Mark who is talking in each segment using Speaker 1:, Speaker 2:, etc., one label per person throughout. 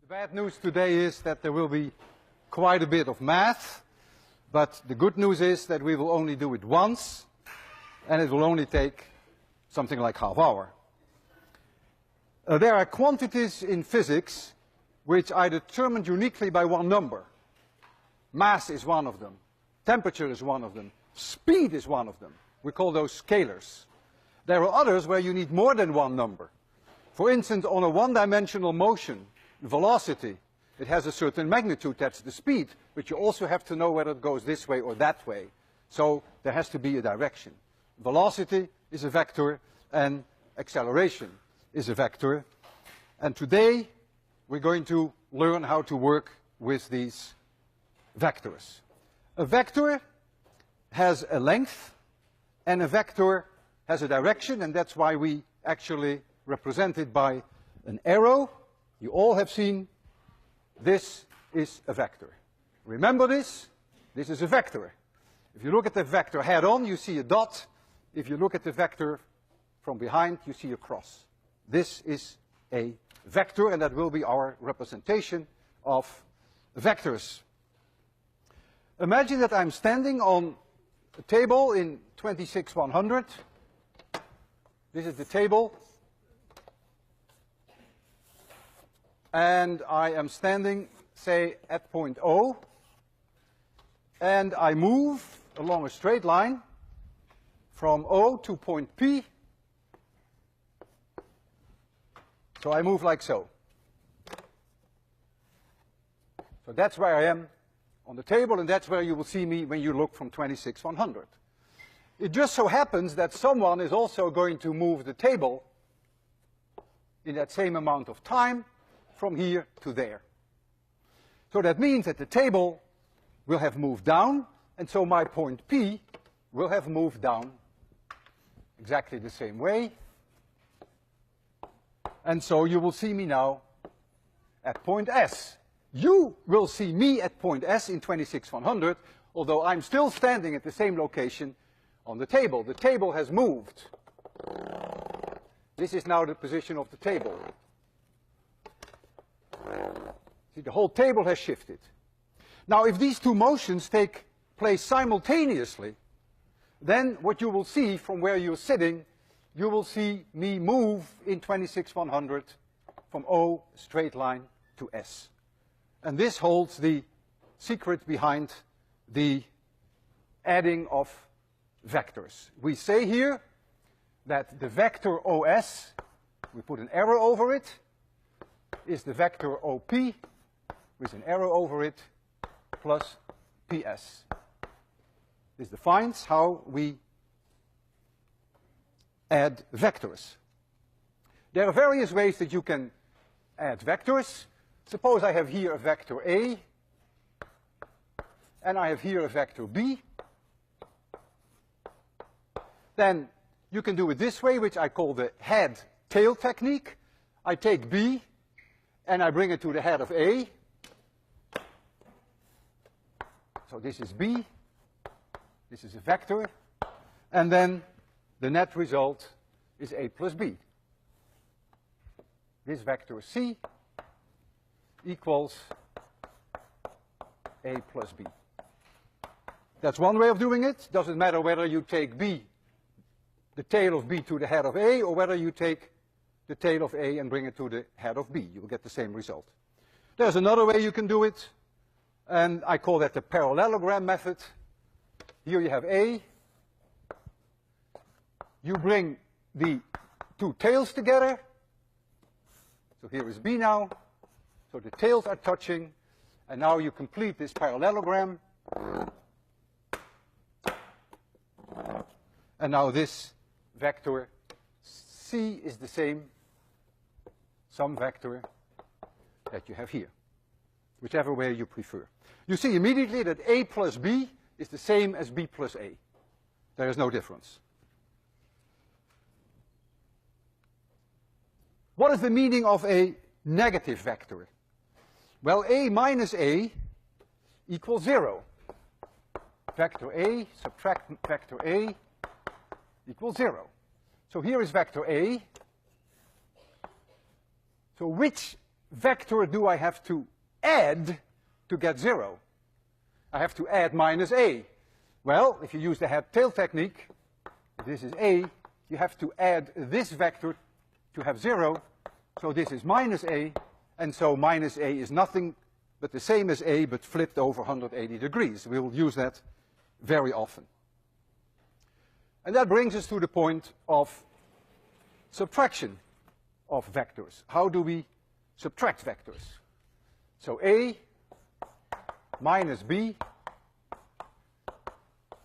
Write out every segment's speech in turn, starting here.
Speaker 1: The bad news today is that there will be quite a bit of math, but the good news is that we will only do it once, and it will only take something like half hour. There are quantities in physics which are determined uniquely by one number. Mass is one of them. Temperature is one of them. Speed is one of them. We call those scalars. There are others where you need more than one number. For instance, on a one-dimensional motion, velocity, it has a certain magnitude, that's the speed, but you also have to know whether it goes this way or that way. So there has to be a direction. Velocity is a vector, and acceleration is a vector. And today, we're going to learn how to work with these vectors. A vector has a length, and a vector has a direction, and that's why we actually represent it by an arrow. You all have seen this is a vector. Remember this? This is a vector. If you look at the vector head-on, you see a dot. If you look at the vector from behind, you see a cross. This is a vector, and that will be our representation of vectors. Imagine that I'm standing on a table in 26100. This is the table. And I am standing, say, at point O. And I move along a straight line from O to point P. So I move like so. So that's where I am on the table, and that's where you will see me when you look from 26100. It just so happens that someone is also going to move the table in that same amount of time from here to there. So that means that the table will have moved down, and so my point P will have moved down exactly the same way. And so you will see me now at point S. You will see me at point S in 26100, although I'm still standing at the same location on the table. The table has moved. This is now the position of the table. See, the whole table has shifted. Now, if these two motions take place simultaneously, then what you will see from where you're sitting, you will see me move in 26100 from O straight line to S. And this holds the secret behind the adding of vectors. We say here that the vector OS, we put an arrow over it, is the vector OP with an arrow over it plus PS. This defines how we add vectors. There are various ways that you can add vectors. Suppose I have here a vector A, and I have here a vector B. Then you can do it this way, which I call the head-tail technique. I take B, and I bring it to the head of A. So this is B. This is a vector. And then the net result is A plus B. This vector C equals A plus B. That's one way of doing it. Doesn't matter whether you take B, the tail of B to the head of A, or whether you take the tail of A and bring it to the head of B. You will get the same result. There's another way you can do it, and I call that the parallelogram method. Here you have A. You bring the two tails together. So here is B now. So the tails are touching, and now you complete this parallelogram. And now this vector C is the same sum vector that you have here, whichever way you prefer. You see immediately that A plus B is the same as B plus A. There is no difference. What is the meaning of a negative vector? Well, A minus A equals 0. Vector A subtract vector A equals 0. So here is vector A. So which vector do I have to add to get 0? I have to add minus a. Well, if you use the head-tail technique, if this is a, you have to add this vector to have 0. So this is minus a, and so minus a is nothing but the same as a, but flipped over 180 degrees. We will use that very often. And that brings us to the point of subtraction of vectors. How do we subtract vectors? So a minus b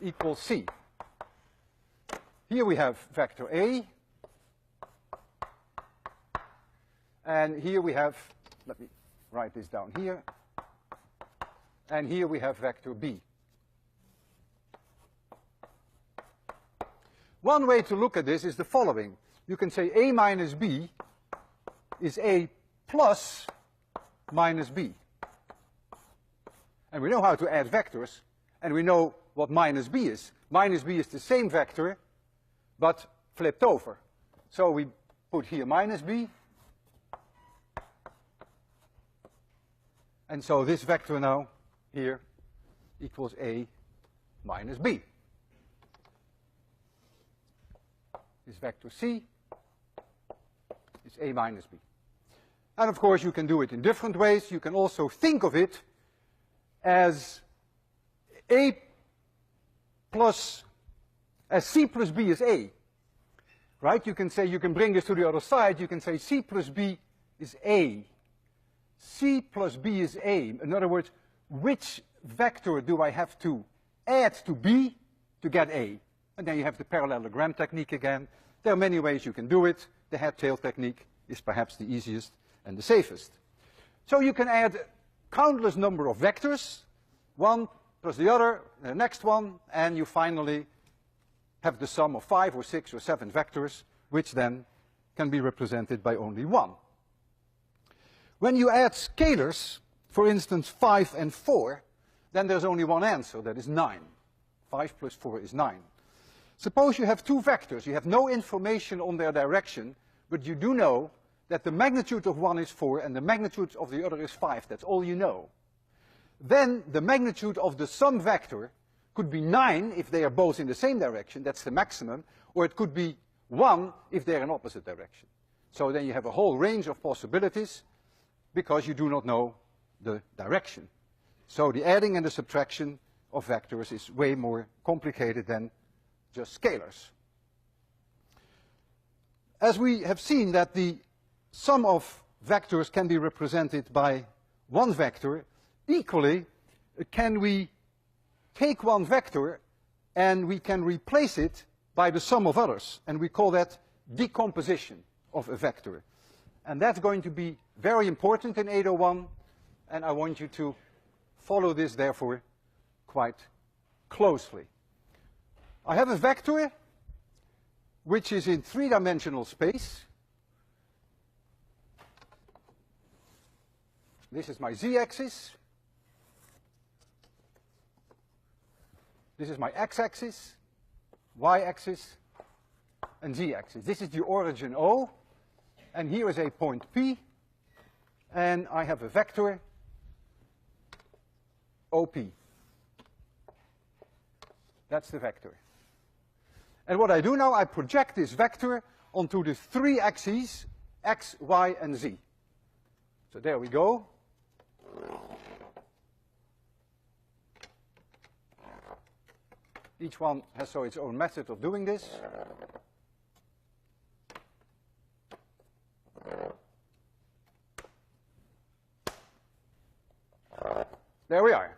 Speaker 1: equals c. Here we have vector a, and here we have, let me write this down here, and here we have vector b. One way to look at this is the following. You can say a minus b is a plus minus b. And we know how to add vectors, and we know what minus b is. Minus b is the same vector, but flipped over. So we put here minus b, and so this vector now here equals a minus b. This vector c is a minus b. And of course you can do it in different ways. You can also think of it as a plus, as c plus b is a. Right? You can say, you can bring this to the other side, you can say c plus b is a. C plus b is a. In other words, which vector do I have to add to b to get a? And then you have the parallelogram technique again. There are many ways you can do it. The head-tail technique is perhaps the easiest and the safest. So you can add countless number of vectors, one plus the other, the next one, and you finally have the sum of 5 or 6 or 7 vectors, which then can be represented by only one. When you add scalars, for instance 5 and 4, then there's only one answer, that is 9. 5 plus 4 is 9. Suppose you have two vectors, you have no information on their direction, but you do know that the magnitude of one is 4 and the magnitude of the other is 5, that's all you know. Then the magnitude of the sum vector could be 9 if they are both in the same direction, that's the maximum, or it could be 1 if they're in opposite direction. So then you have a whole range of possibilities because you do not know the direction. So the adding and the subtraction of vectors is way more complicated than just scalars. As we have seen that the sum of vectors can be represented by one vector, equally can we take one vector and we can replace it by the sum of others, and we call that decomposition of a vector. And that's going to be very important in 801, and I want you to follow this therefore quite closely. I have a vector which is in three-dimensional space. This is my z-axis. This is my x-axis, y-axis, and z-axis. This is the origin O, and here is a point P, and I have a vector OP. That's the vector. And what I do now, I project this vector onto the three axes, x, y, and z. So there we go. Each one has so its own method of doing this. There we are.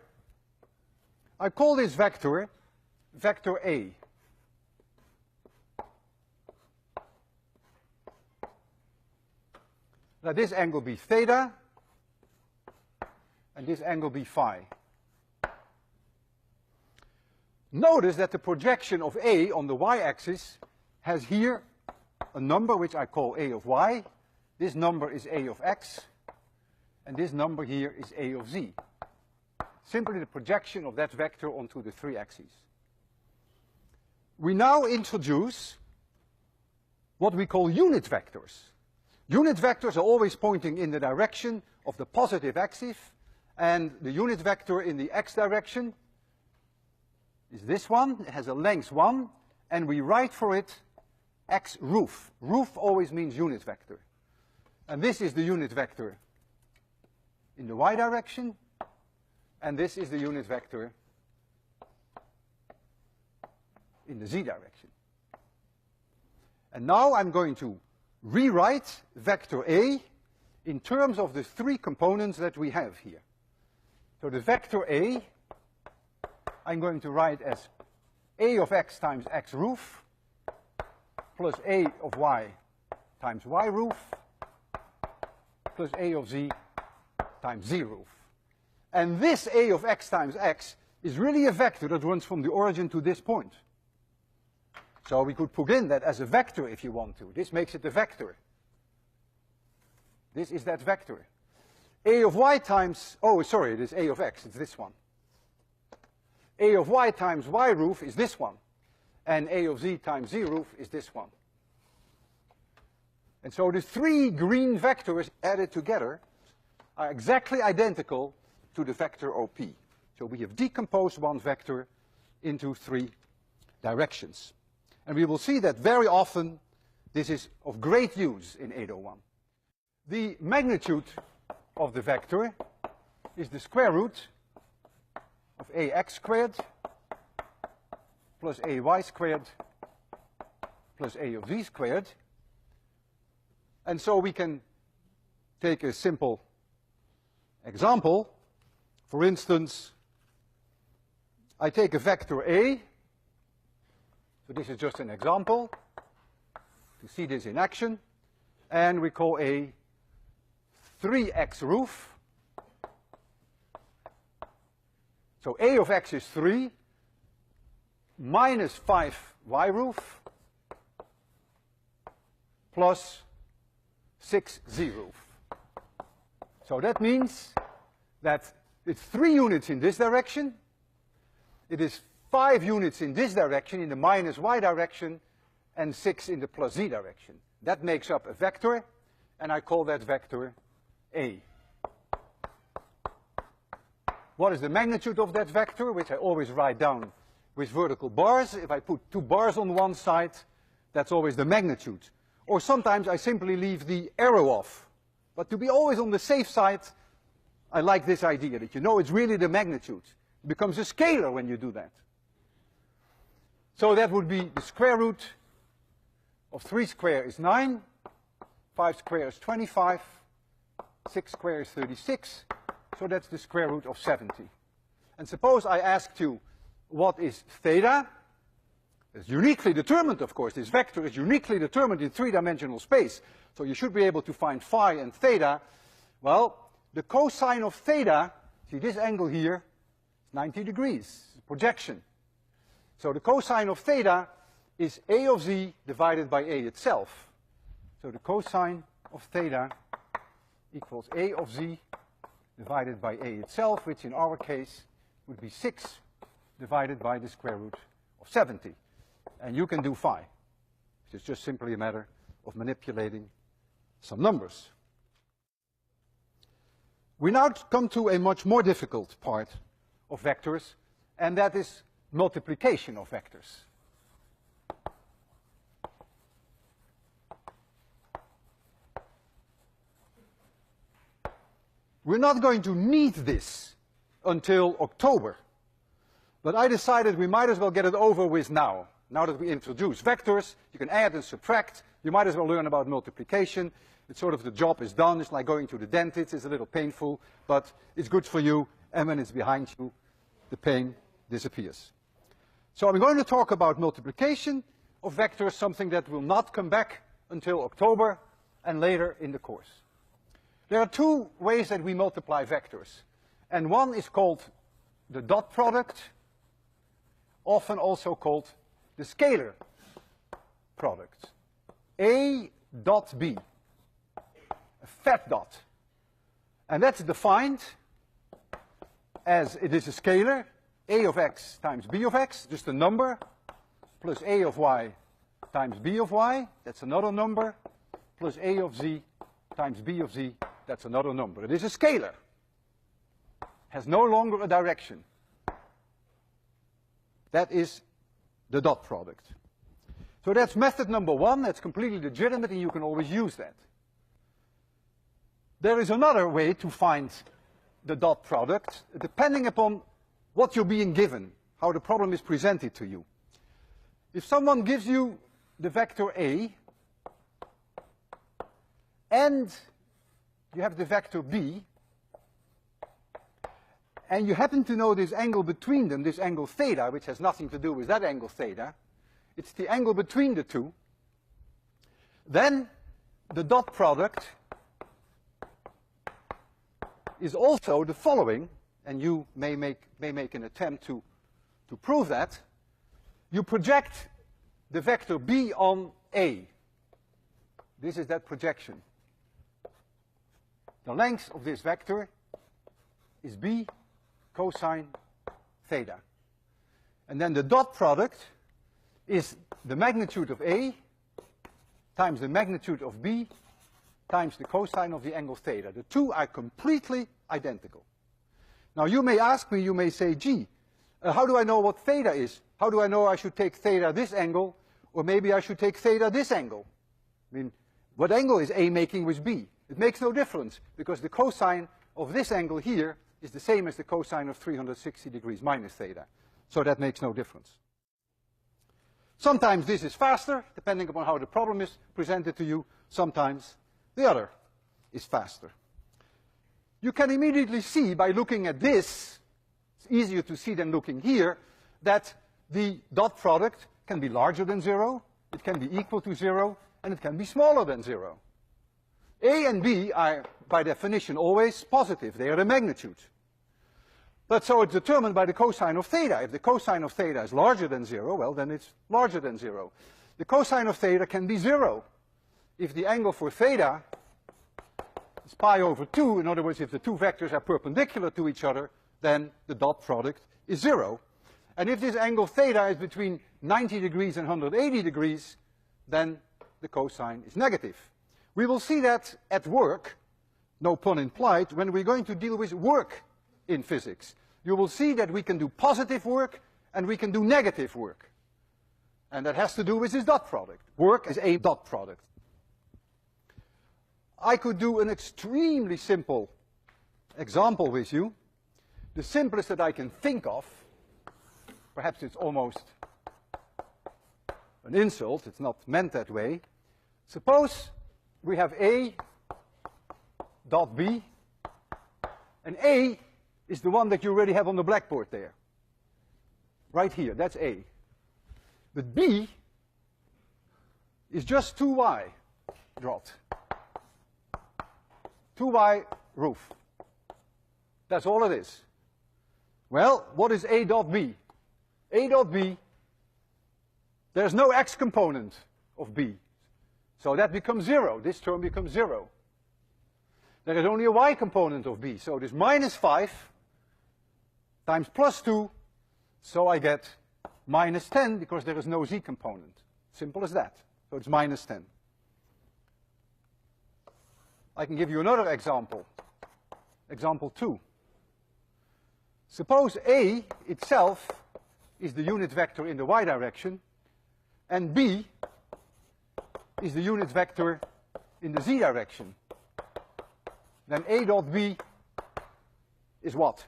Speaker 1: I call this vector vector A. Let this angle be theta, and this angle be phi. Notice that the projection of A on the y-axis has here a number which I call A of y. This number is A of x, and this number here is A of z. Simply the projection of that vector onto the three axes. We now introduce what we call unit vectors. Unit vectors are always pointing in the direction of the positive axis, and the unit vector in the x direction is this one. It has a length 1, and we write for it x roof. Roof always means unit vector. And this is the unit vector in the y direction, and this is the unit vector in the z direction. And now I'm going to rewrite vector A in terms of the three components that we have here. So the vector A, I'm going to write as A of x times x roof plus A of y times y roof plus A of z times z roof. And this A of x times x is really a vector that runs from the origin to this point. So we could put in that as a vector if you want to. This makes it a vector. This is that vector. A of y times, oh, sorry, it is A of x, it's this one. A of y times y roof is this one. And A of z times z roof is this one. And so the three green vectors added together are exactly identical to the vector OP. So we have decomposed one vector into three directions. And we will see that very often this is of great use in 801. The magnitude of the vector is the square root of ax squared plus ay squared plus a of z squared. And so we can take a simple example. For instance, I take a vector A. So this is just an example to see this in action. And we call A 3x roof. So A of x is 3 minus 5y roof plus 6z roof. So that means that it's 3 units in this direction. It is 5 units in this direction, in the minus y direction, and 6 in the plus z direction. That makes up a vector, and I call that vector A. What is the magnitude of that vector, which I always write down with vertical bars? If I put 2 bars on one side, that's always the magnitude. Or sometimes I simply leave the arrow off. But to be always on the safe side, I like this idea, that you know it's really the magnitude. It becomes a scalar when you do that. So that would be the square root of 3 squared is 9, 5 squared is 25, 6 squared is 36, so that's the square root of 70. And suppose I asked you, what is theta? It's uniquely determined, of course. This vector is uniquely determined in 3-dimensional space. So you should be able to find phi and theta. Well, the cosine of theta, see this angle here, 90 degrees, projection. So the cosine of theta is A of z divided by A itself. So the cosine of theta equals A of z divided by A itself, which in our case would be 6 divided by the square root of 70. And you can do phi. It's just simply a matter of manipulating some numbers. We now come to a much more difficult part of vectors, and that is multiplication of vectors. We're not going to need this until October, but I decided we might as well get it over with now. Now that we introduce vectors, you can add and subtract, you might as well learn about multiplication. It's sort of the job is done. It's like going to the dentist. It's a little painful, but it's good for you, and when it's behind you, the pain disappears. So I'm going to talk about multiplication of vectors, something that will not come back until October and later in the course. There are 2 ways that we multiply vectors, and one is called the dot product, often also called the scalar product. A dot B, a fat dot. And that's defined as it is a scalar, A of x times B of x, just a number, plus A of y times B of y, that's another number, plus A of z times b of z, that's another number. It is a scalar. Has no longer a direction. That is the dot product. So that's method number one. That's completely legitimate, and you can always use that. There is another way to find the dot product, depending upon what you're being given, how the problem is presented to you. If someone gives you the vector A, and you have the vector B, and you happen to know this angle between them, this angle theta, which has nothing to do with that angle theta, it's the angle between the two, then the dot product is also the following, and you may make an attempt to prove that. You project the vector B on A. This is that projection. The length of this vector is B cosine theta. And then the dot product is the magnitude of A times the magnitude of B times the cosine of the angle theta. The two are completely identical. Now you may ask me, you may say, gee, how do I know what theta is? How do I know I should take theta this angle, or maybe I should take theta this angle? I mean, what angle is A making with B? It makes no difference, because the cosine of this angle here is the same as the cosine of 360 degrees minus theta. So that makes no difference. Sometimes this is faster, depending upon how the problem is presented to you. Sometimes the other is faster. You can immediately see by looking at this, it's easier to see than looking here, that the dot product can be larger than 0, it can be equal to 0, and it can be smaller than 0. A and B are, by definition, always positive. They are the magnitude. But so it's determined by the cosine of theta. If the cosine of theta is larger than 0, well, then it's larger than 0. The cosine of theta can be 0. If the angle for theta is pi over 2, in other words, if the two vectors are perpendicular to each other, then the dot product is 0. And if this angle theta is between 90 degrees and 180 degrees, then the cosine is negative. We will see that at work, no pun implied, when we're going to deal with work in physics. You will see that we can do positive work and we can do negative work. And that has to do with this dot product. Work is a dot product. I could do an extremely simple example with you. The simplest that I can think of, perhaps it's almost an insult, it's not meant that way. Suppose we have A dot B, and A is the one that you already have on the blackboard there. Right here, that's A. But B is just 2y dot. 2y roof. That's all it is. Well, what is A dot B? A dot B, there's no x component of B. So that becomes 0. This term becomes 0. There is only a y component of B. So it is minus 5 times plus 2. So I get minus 10 because there is no z component. Simple as that. So it's minus 10. I can give you another example. Example 2. Suppose A itself is the unit vector in the y direction, and B is the unit vector in the z direction. Then A dot B is what?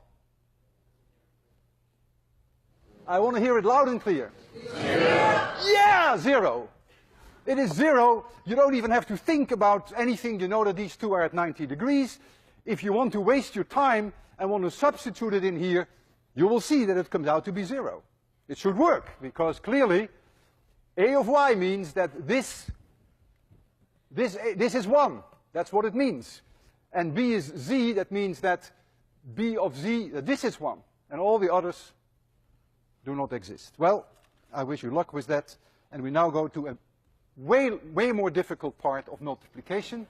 Speaker 1: I want to hear it loud and clear. 0. Yeah, 0. It is 0. You don't even have to think about anything. You know that these two are at 90 degrees. If you want to waste your time and want to substitute it in here, you will see that it comes out to be 0. It should work, because clearly A of y means that this is 1. That's what it means. And B is z, that means that B of z, this is 1. And all the others do not exist. Well, I wish you luck with that. And we now go to a way more difficult part of multiplication,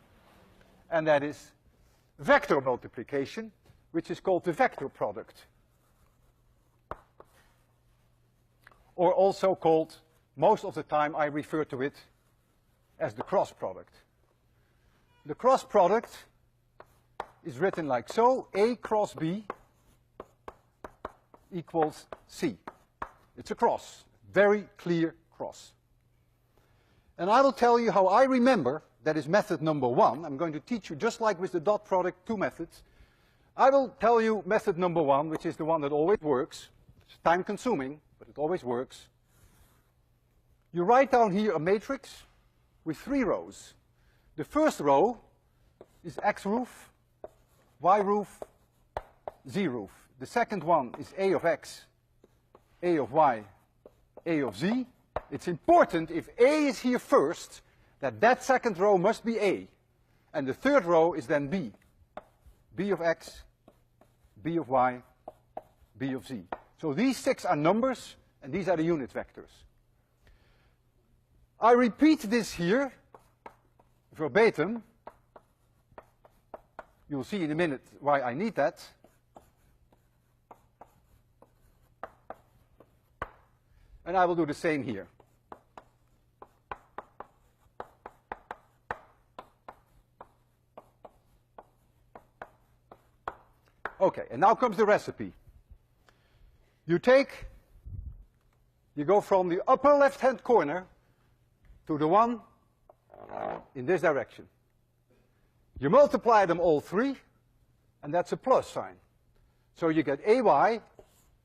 Speaker 1: and that is vector multiplication, which is called the vector product. Or also called, most of the time I refer to it as the cross product. the cross product is written like so: A cross B equals C. It's a cross, very clear cross. And I will tell you how I remember, that is method number 1. I'm going to teach you, just like with the dot product, 2 methods. I will tell you method number 1, which is the one that always works. It's time consuming, but it always works. You write down here a matrix with 3 rows. The first row is X roof, Y roof, Z roof. The second one is A of X, A of Y, A of Z. It's important, if A is here first, that second row must be A. And the third row is then B. B of X, B of Y, B of Z. So these 6 are numbers, and these are the unit vectors. I repeat this here, verbatim. You'll see in a minute why I need that. And I will do the same here. Okay, and now comes the recipe. You go from the upper left-hand corner to the one in this direction. You multiply them all 3, and that's a plus sign. So you get AY,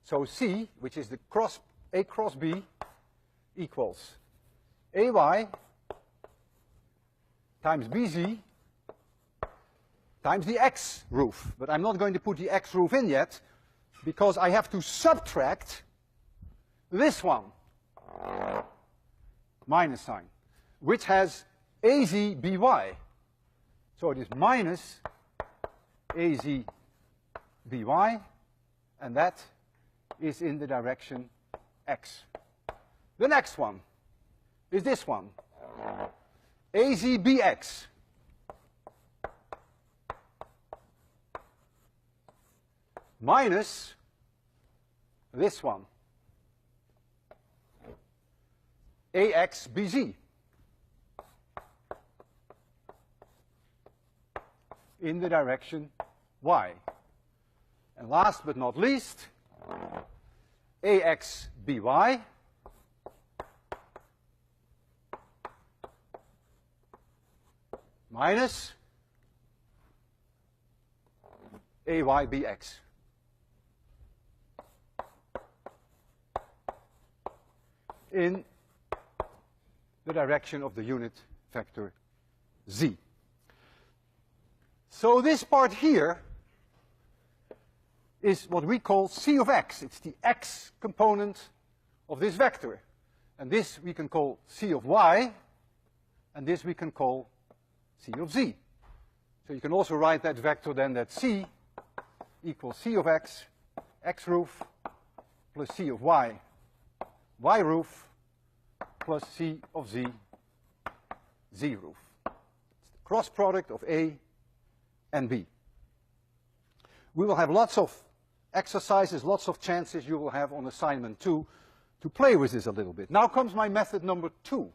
Speaker 1: so C, which is the cross A cross B, equals AY times BZ times the X roof. But I'm not going to put the X roof in yet, because I have to subtract this one, minus sign, which has AZBY. So it is minus AZBY, and that is in the direction X. The next one is this one, AZBX. Minus this one, AXBZ. In the direction Y. And last but not least, AXBY minus AYBX. In the direction of the unit vector Z. So this part here is what we call C of X. It's the X component of this vector. And this we can call C of Y, and this we can call C of Z. So you can also write that vector then that C equals C of X, X roof, plus C of Y, Y roof, plus C of Z, Z roof. It's the cross product of A and B. We will have lots of exercises, lots of chances you will have on assignment 2 to play with this a little bit. Now comes my method number 2.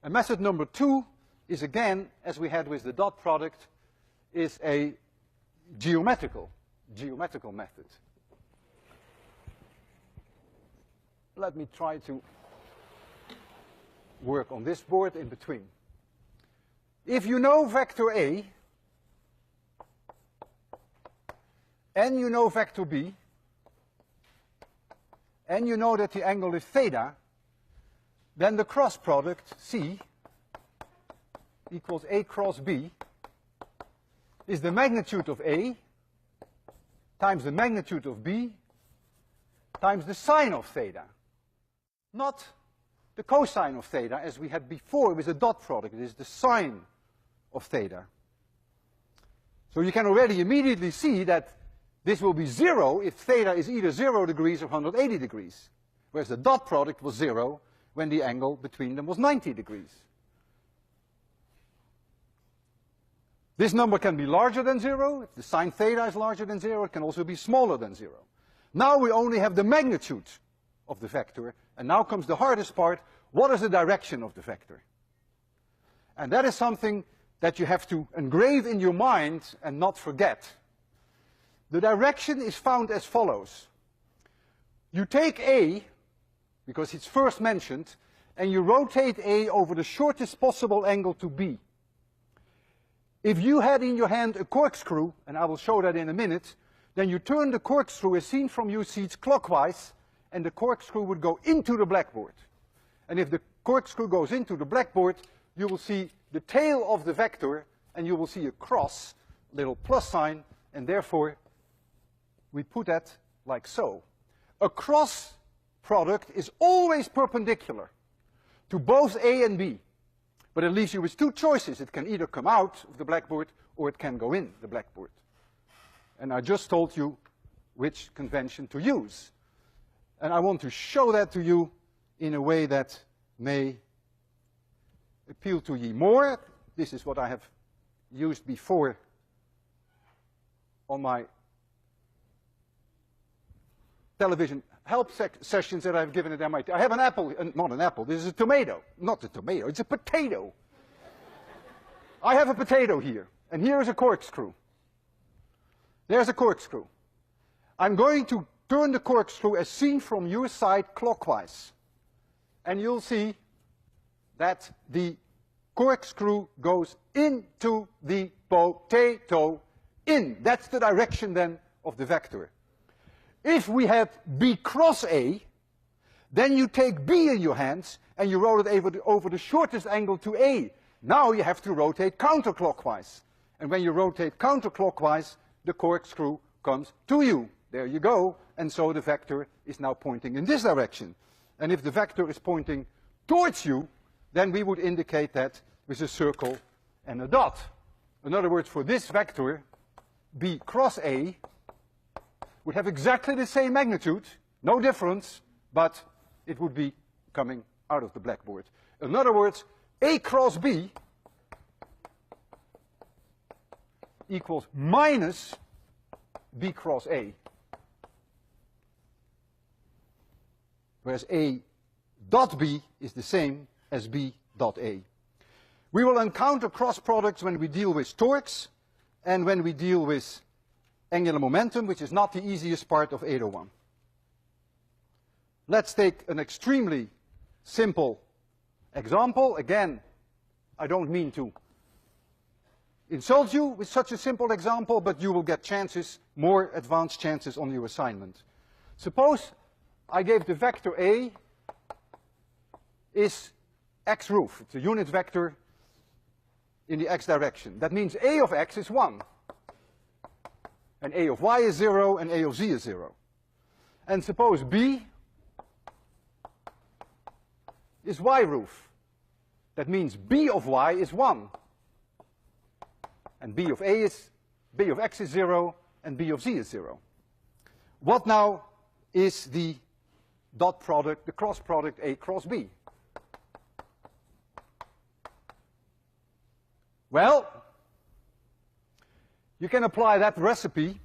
Speaker 1: And method number 2 is, again, as we had with the dot product, is a geometrical method. Let me try to work on this board in between. If you know vector A, and you know vector B, and you know that the angle is theta, then the cross product, C, equals A cross B, is the magnitude of A times the magnitude of B times the sine of theta. Not the cosine of theta, as we had before with the dot product. It is the sine of theta. So you can already immediately see that this will be 0 if theta is either 0 degrees or 180 degrees, whereas the dot product was 0 when the angle between them was 90 degrees. This number can be larger than 0. If the sine theta is larger than 0, it can also be smaller than 0. Now we only have the magnitude of the vector, and now comes the hardest part. What is the direction of the vector? And that is something that you have to engrave in your mind and not forget. The direction is found as follows. You take A, because it's first mentioned, and you rotate A over the shortest possible angle to B. If you had in your hand a corkscrew, and I will show that in a minute, then you turn the corkscrew as seen from your seats clockwise, and the corkscrew would go into the blackboard. And if the corkscrew goes into the blackboard, you will see the tail of the vector, and you will see a cross, little plus sign, and therefore we put that like so. A cross product is always perpendicular to both A and B, but it leaves you with two choices. It can either come out of the blackboard or it can go in the blackboard. And I just told you which convention to use. And I want to show that to you in a way that may appeal to ye more. This is what I have used before on my television help sessions that I've given at MIT. I have an apple, not an apple, this is a tomato. Not a tomato, it's a potato. I have a potato here, and here is a corkscrew. There's a corkscrew. I'm going to turn the corkscrew as seen from your side clockwise. And you'll see that the corkscrew goes into the potato in. That's the direction then of the vector. If we had B cross A, then you take B in your hands and you roll it over the shortest angle to A. Now you have to rotate counterclockwise. And when you rotate counterclockwise, the corkscrew comes to you. There you go. And so the vector is now pointing in this direction. And if the vector is pointing towards you, then we would indicate that with a circle and a dot. In other words, for this vector, B cross A would have exactly the same magnitude, no difference, but it would be coming out of the blackboard. In other words, A cross B equals minus B cross A. Whereas A dot B is the same as B dot A. We will encounter cross products when we deal with torques and when we deal with angular momentum, which is not the easiest part of 801. Let's take an extremely simple example. Again, I don't mean to insult you with such a simple example, but you will get chances, more advanced chances on your assignment. Suppose I gave the vector A is x roof. It's a unit vector in the x direction. That means A of x is 1. And A of y is 0, and A of z is 0. And suppose B is y roof. That means B of y is 1. And B of x is 0, and B of z is 0. What now is the dot product, the cross product A cross B? Well, you can apply that recipe,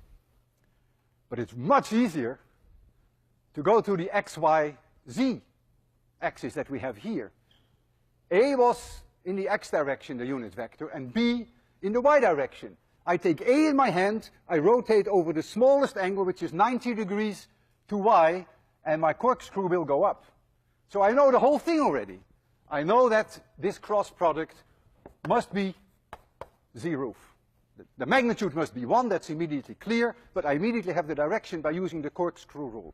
Speaker 1: but it's much easier to go to the x, y, z axis that we have here. A was in the x direction, the unit vector, and B in the y direction. I take A in my hand, I rotate over the smallest angle, which is 90 degrees to y, and my corkscrew will go up. So I know the whole thing already. I know that this cross product must be z roof. The magnitude must be 1, that's immediately clear, but I immediately have the direction by using the corkscrew rule.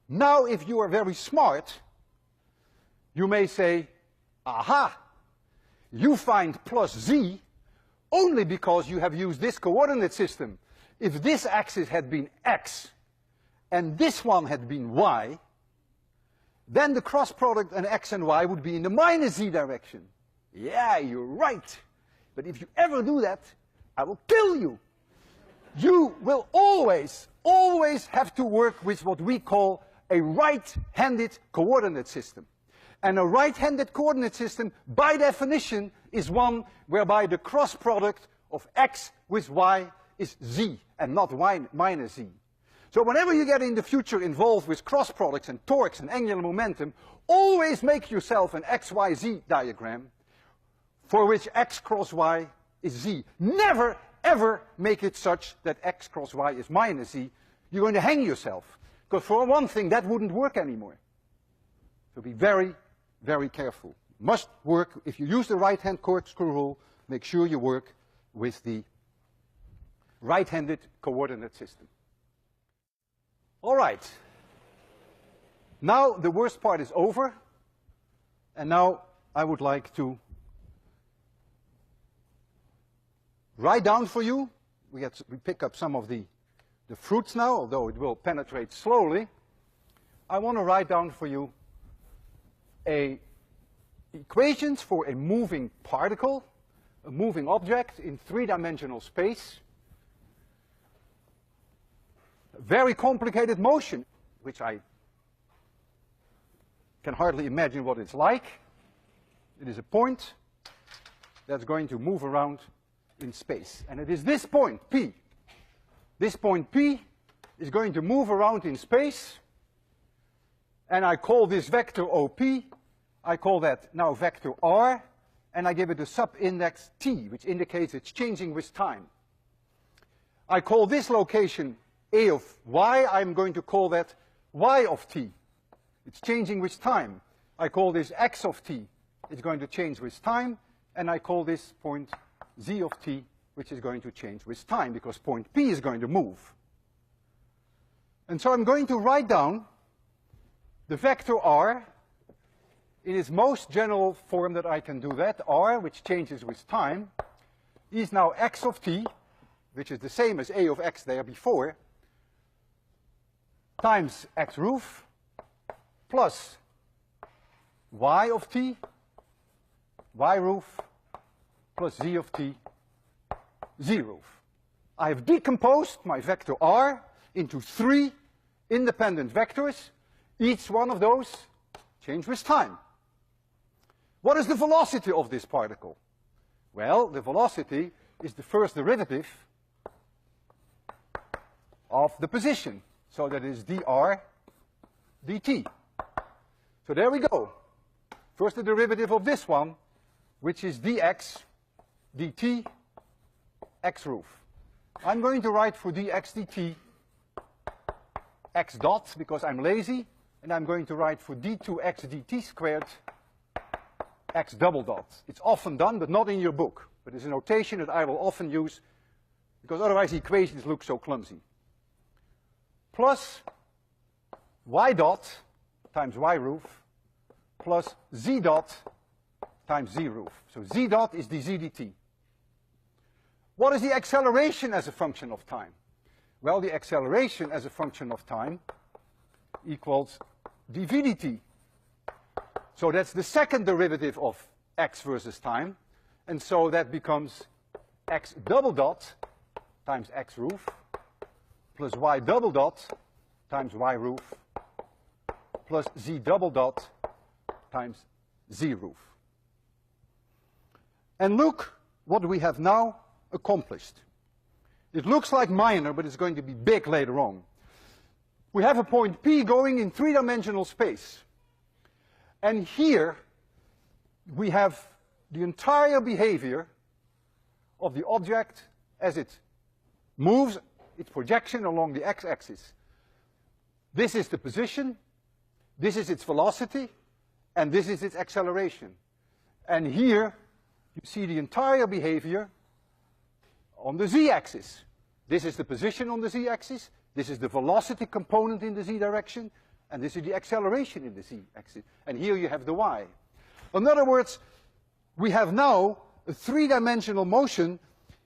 Speaker 1: Now, if you are very smart, you may say, aha, you find plus z only because you have used this coordinate system. If this axis had been x and this one had been y, then the cross product on x and y would be in the minus z direction. Yeah, you're right. But if you ever do that, I will kill you. You will always have to work with what we call a right-handed coordinate system. And a right-handed coordinate system, by definition, is one whereby the cross product of x with y is z, and not y minus z. So whenever you get in the future involved with cross products and torques and angular momentum, always make yourself an x, y, z diagram for which x cross y is z. Never, ever make it such that x cross y is minus z. You're going to hang yourself. Because for one thing, that wouldn't work anymore. So be very, very careful. Must work, if you use the right-hand corkscrew rule, make sure you work with the right-handed coordinate system. All right. Now the worst part is over. And now I would like to write down for you. We pick up some of the fruits now, although it will penetrate slowly. I want to write down for you equations for a moving particle, a moving object in three-dimensional space. A very complicated motion, which I can hardly imagine what it's like. It is a point that's going to move around in space. And it is this point, P. This point P is going to move around in space, and I call this vector OP, I call that now vector R, and I give it a sub-index T, which indicates it's changing with time. I call this location A of Y, I'm going to call that Y of T. It's changing with time. I call this X of T, it's going to change with time, and I call this point Z of T, which is going to change with time, because point P is going to move. And so I'm going to write down the vector R in its most general form that I can do that. R, which changes with time, is now X of T, which is the same as A of X there before, times X roof, plus Y of T, Y roof, plus Z of T, Z roof. I have decomposed my vector R into three independent vectors. Each one of those change with time. What is the velocity of this particle? Well, the velocity is the first derivative of the position. So that is dr dt. So there we go. First the derivative of this one, which is dx dt x roof. I'm going to write for dx dt x dot, because I'm lazy, and I'm going to write for d2x dt squared x double dot. It's often done, but not in your book. But it's a notation that I will often use, because otherwise the equations look so clumsy. Plus y dot times y roof, plus z dot times z roof. So z dot is dz dt. What is the acceleration as a function of time? Well, the acceleration as a function of time equals dv dt. So that's the second derivative of x versus time, and so that becomes x double dot times x roof plus y double dot times y roof plus z double dot times z roof. And look what we have now accomplished. It looks like minor, but it's going to be big later on. We have a point P going in three-dimensional space. And here we have the entire behavior of the object as it moves its projection along the x-axis. This is the position, this is its velocity, and this is its acceleration. And here you see the entire behavior on the z-axis. This is the position on the z-axis, this is the velocity component in the z-direction, and this is the acceleration in the z-axis. And here you have the y. In other words, we have now a three-dimensional motion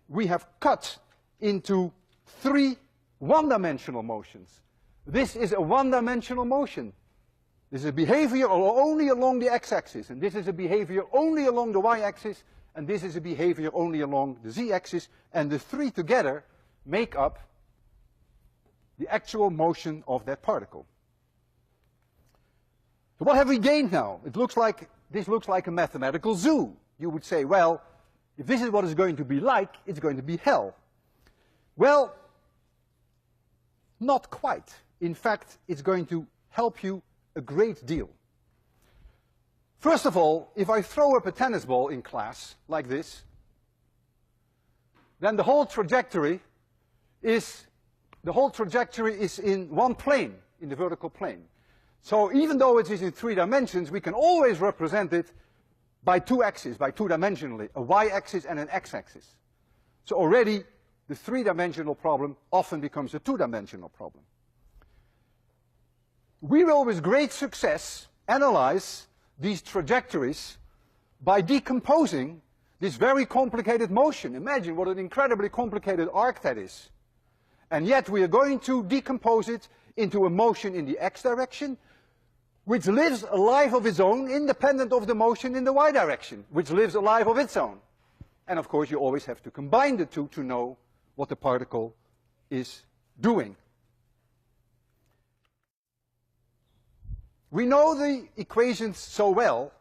Speaker 1: we have cut into three one-dimensional motions. This is a one-dimensional motion. This is a behavior only along the x-axis, and this is a behavior only along the y-axis, and this is a behavior only along the z-axis, and the three together make up the actual motion of that particle. So what have we gained now? This looks like a mathematical zoo. You would say, well, if this is what it's going to be like, it's going to be hell. Well, not quite. In fact, it's going to help you a great deal. First of all, if I throw up a tennis ball in class, like this, then the whole trajectory is in one plane, in the vertical plane. So even though it is in 3 dimensions, we can always represent it by 2 axes, by 2-dimensionally, a y-axis and an x-axis. So already the 3-dimensional problem often becomes a 2-dimensional problem. We will with great success analyze these trajectories by decomposing this very complicated motion. Imagine what an incredibly complicated arc that is. And yet we are going to decompose it into a motion in the x direction, which lives a life of its own, independent of the motion in the y direction, which lives a life of its own. And of course you always have to combine the two to know what the particle is doing. We know the equations so well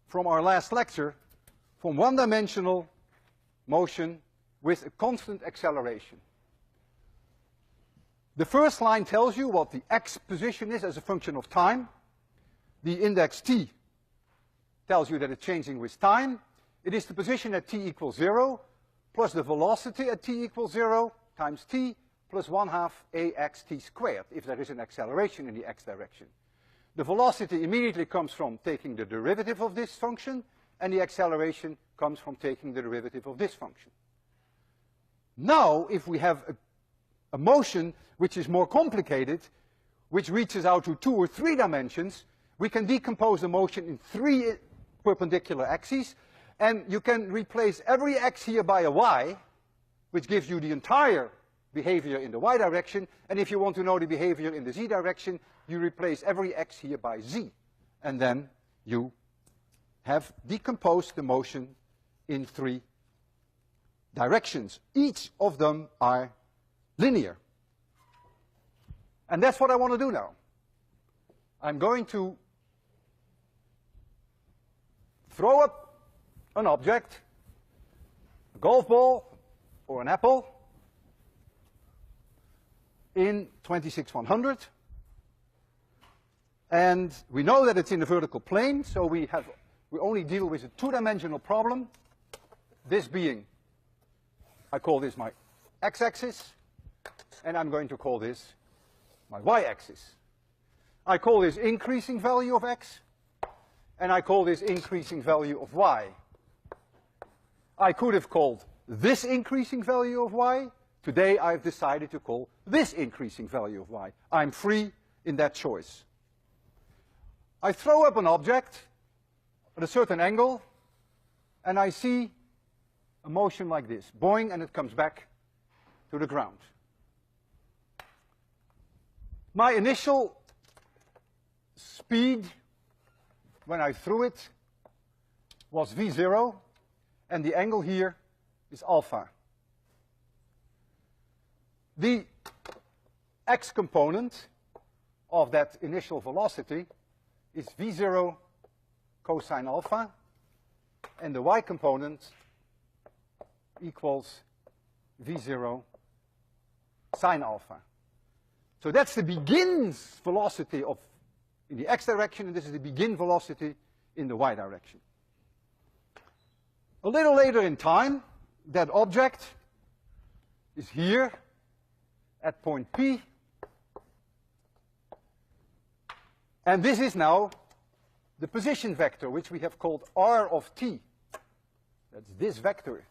Speaker 1: from our last lecture from one-dimensional motion with a constant acceleration. The first line tells you what the x position is as a function of time. The index t tells you that it's changing with time. It is the position at t equals 0 plus the velocity at t equals 0 times t plus 1/2 ax t squared, if there is an acceleration in the x direction. The velocity immediately comes from taking the derivative of this function, and the acceleration comes from taking the derivative of this function. Now, if we have a motion which is more complicated, which reaches out to 2 or 3 dimensions, we can decompose the motion in 3 perpendicular axes, and you can replace every x here by a y, which gives you the entire behavior in the y direction, and if you want to know the behavior in the z direction, you replace every x here by z, and then you have decomposed the motion in 3 directions. Each of them are linear. And that's what I want to do now. I'm going to throw up an object, a golf ball or an apple, in 26-100. And we know that it's in the vertical plane, so we only deal with a 2-dimensional problem. This being, I call this my x-axis, and I'm going to call this my y-axis. I call this increasing value of x, and I call this increasing value of y. I could have called this increasing value of y. Today I've decided to call this increasing value of y. I'm free in that choice. I throw up an object at a certain angle, and I see a motion like this, boing, and it comes back to the ground. My initial speed when I threw it was v0, and the angle here is alpha. The x component of that initial velocity is v0 cosine alpha, and the y component equals v0 sine alpha. So that's the begin velocity in the x direction, and this is the begin velocity in the y direction. A little later in time, that object is here at point P, and this is now the position vector, which we have called r of t. That's this vector.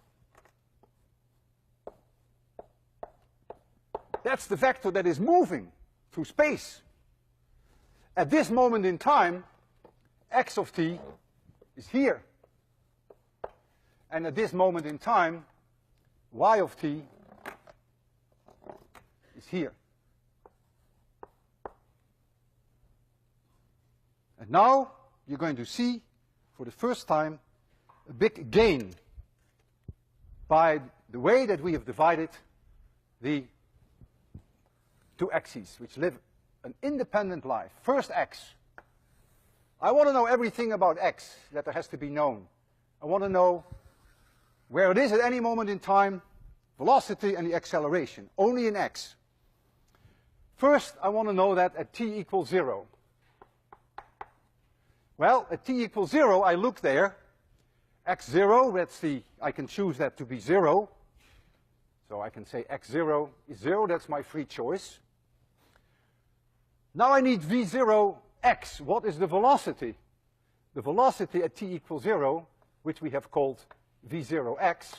Speaker 1: That's the vector that is moving through space. At this moment in time, x of t is here. And at this moment in time, y of t is here. And now you're going to see, for the first time, a big gain by the way that we have divided the 2 axes, which live an independent life. First x. I want to know everything about x that there has to be known. I want to know where it is at any moment in time, velocity and the acceleration, only in x. First, I want to know that at t equals 0. Well, at t equals 0, I look there. x0, I can choose that to be 0. So I can say x0 is 0, that's my free choice. Now I need v0x. What is the velocity? The velocity at t equals 0, which we have called v0x,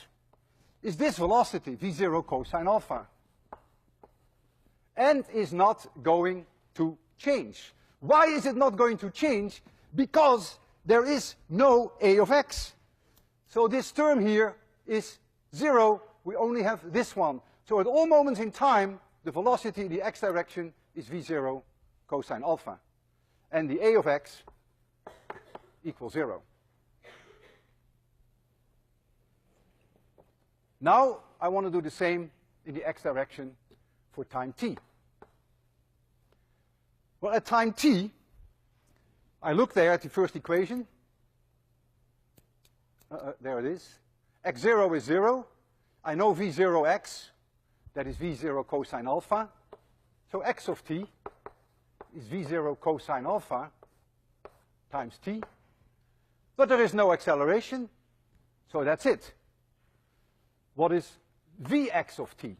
Speaker 1: is this velocity, v0 cosine alpha, and is not going to change. Why is it not going to change? Because there is no a of x. So this term here is 0. We only have this one. So at all moments in time, the velocity in the x direction is v0 cosine alpha. And the a of x equals 0. Now I want to do the same in the x direction for time t. Well, at time t, I look there at the first equation. There it is. x0 is 0. I know v0x, that is v0 cosine alpha. So x of t is v0 cosine alpha times t. But there is no acceleration, so that's it. What is vx of t?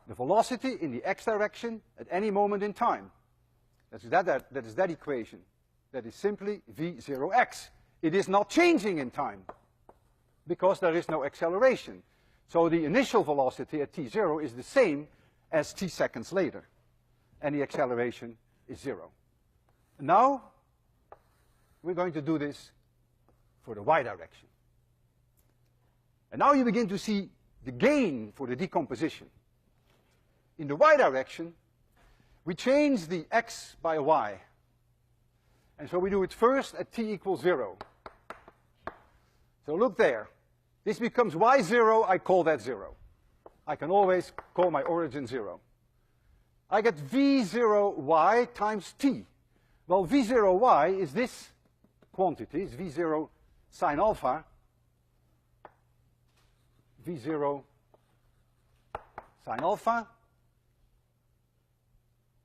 Speaker 1: The velocity in the x direction at any moment in time. That is that equation. That is simply v0x. It is not changing in time because there is no acceleration. So the initial velocity at t0 is the same as t seconds later. And the acceleration is 0. Now we're going to do this for the y direction. And now you begin to see the gain for the decomposition. In the y direction, we change the x by a y. And so we do it first at t equals 0. So look there. This becomes y0, I call that 0. I can always call my origin 0. I get v0y times t. Well, v0y is this quantity, it's v0 sine alpha, v0 sine alpha.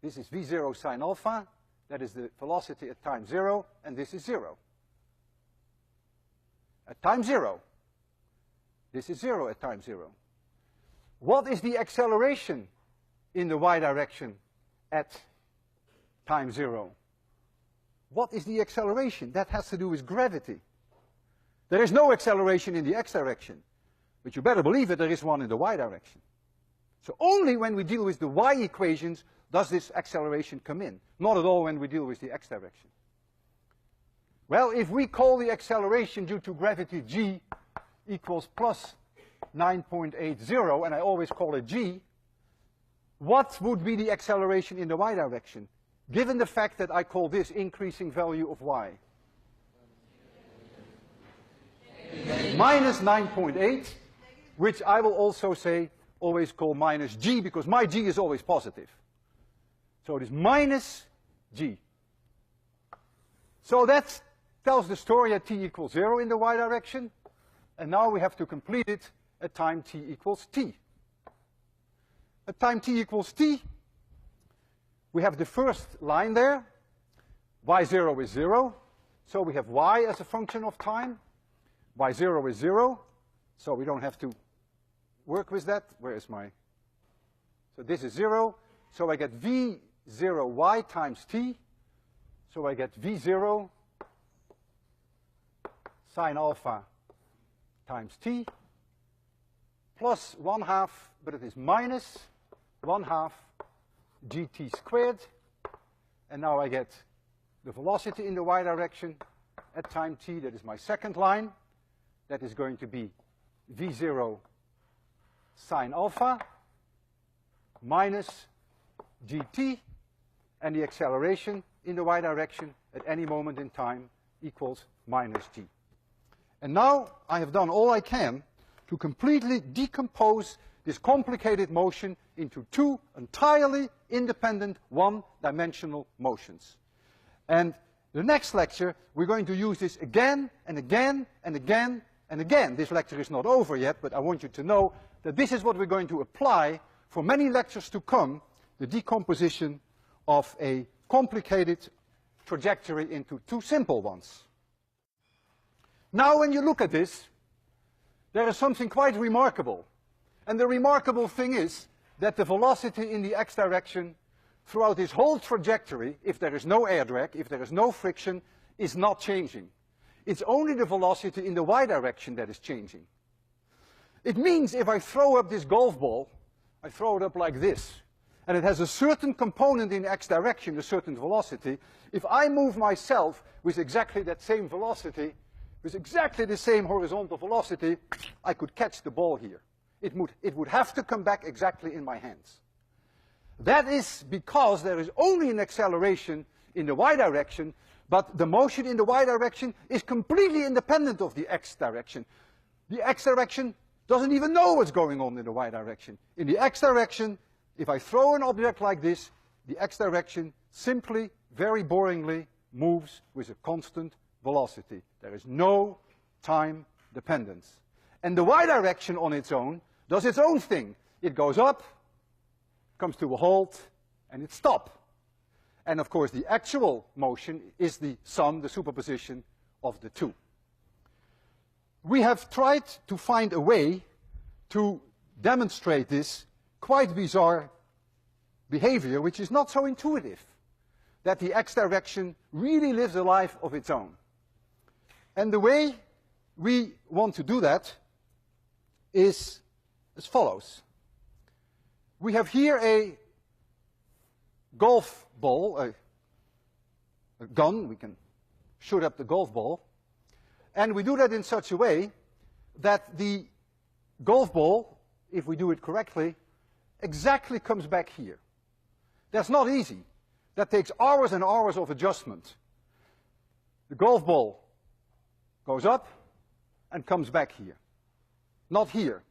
Speaker 1: This is v0 sine alpha, that is the velocity at time 0, and this is 0. At time 0, this is 0 at time 0. What is the acceleration in the y direction at time 0? What is the acceleration? That has to do with gravity. There is no acceleration in the x direction, but you better believe it, there is one in the y direction. So only when we deal with the y equations does this acceleration come in, not at all when we deal with the x direction. Well, if we call the acceleration due to gravity g equals plus 9.80, and I always call it g, what would be the acceleration in the y direction, given the fact that I call this increasing value of y? Minus 9.8, which I will also say always call minus g, because my g is always positive. So it is minus g. So that tells the story at t equals 0 in the y direction, and now we have to complete it at time t equals t. At time t equals t, we have the first line there, y0 is 0, so we have y as a function of time, y0 is 0, so we don't have to work with that. Where is my, so this is 0, so I get v0y times t, so I get v0 sine alpha times t, plus 1/2, but it is minus 1/2 gt squared, and now I get the velocity in the y direction at time t, that is my second line, that is going to be v0 sine alpha minus gt, and the acceleration in the y direction at any moment in time equals minus g. And now I have done all I can to completely decompose this complicated motion into two entirely independent one-dimensional motions. And the next lecture, we're going to use this again and again and again and again. This lecture is not over yet, but I want you to know that this is what we're going to apply for many lectures to come, the decomposition of a complicated trajectory into two simple ones. Now when you look at this, there is something quite remarkable. And the remarkable thing is that the velocity in the x direction throughout this whole trajectory, if there is no air drag, if there is no friction, is not changing. It's only the velocity in the y direction that is changing. It means if I throw up this golf ball, I throw it up like this, and it has a certain component in x direction, a certain velocity. If I move myself with exactly that same velocity, with exactly the same horizontal velocity, I could catch the ball here. It would have to come back exactly in my hands. That is because there is only an acceleration in the y direction, but the motion in the y direction is completely independent of the x direction. The x direction doesn't even know what's going on in the y direction. In the x direction, if I throw an object like this, the x direction simply, very boringly, moves with a constant velocity. There is no time dependence. And the y direction on its own does its own thing. It goes up, comes to a halt, and it stops. And of course, the actual motion is the sum, the superposition of the two. We have tried to find a way to demonstrate this quite bizarre behavior, which is not so intuitive, that the x direction really lives a life of its own. And the way we want to do that is as follows. We have here a golf ball, a gun. We can shoot up the golf ball. And we do that in such a way that the golf ball, if we do it correctly, exactly comes back here. That's not easy. That takes hours and hours of adjustment. The golf ball goes up and comes back here. Not here,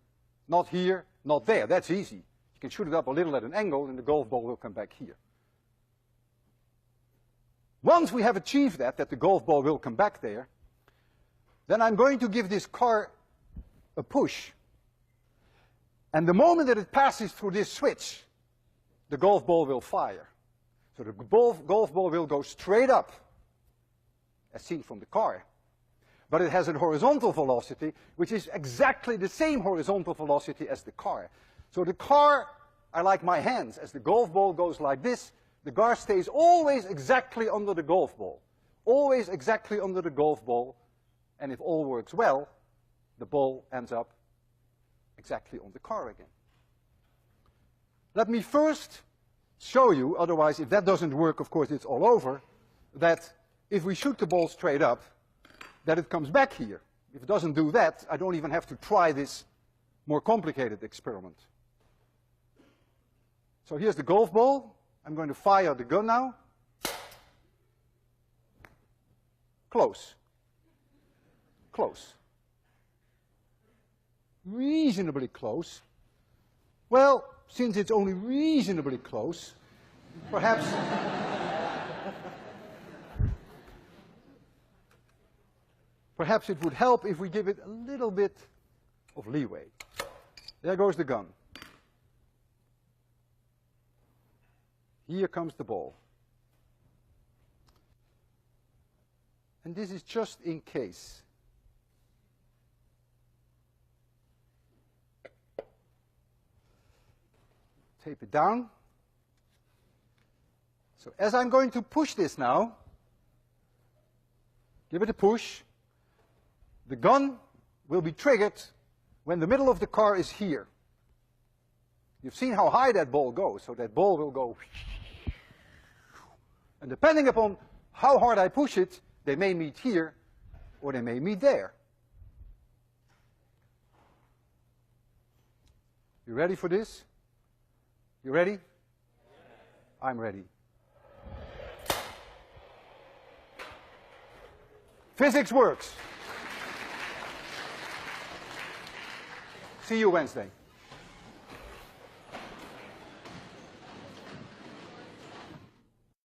Speaker 1: not here, not there. That's easy. You can shoot it up a little at an angle and the golf ball will come back here. Once we have achieved that the golf ball will come back there, then I'm going to give this car a push. And the moment that it passes through this switch, the golf ball will fire. So the golf ball will go straight up, as seen from the car. But it has a horizontal velocity, which is exactly the same horizontal velocity as the car. So the car, I like my hands. As the golf ball goes like this, the car stays always exactly under the golf ball. Always exactly under the golf ball. And if all works well, the ball ends up exactly on the car again. Let me first show you, otherwise if that doesn't work, of course it's all over, that if we shoot the ball straight up, that it comes back here. If it doesn't do that, I don't even have to try this more complicated experiment. So here's the golf ball. I'm going to fire the gun now. Close. Close. Reasonably close. Well, since it's only reasonably close, perhaps perhaps it would help if we give it a little bit of leeway. There goes the gun. Here comes the ball. And this is just in case. Tape it down. So as I'm going to push this now, give it a push, the gun will be triggered when the middle of the car is here. You've seen how high that ball goes, so that ball will go. And depending upon how hard I push it, they may meet here or they may meet there. You ready for this? You ready? Yes. I'm ready. Physics works. See you Wednesday.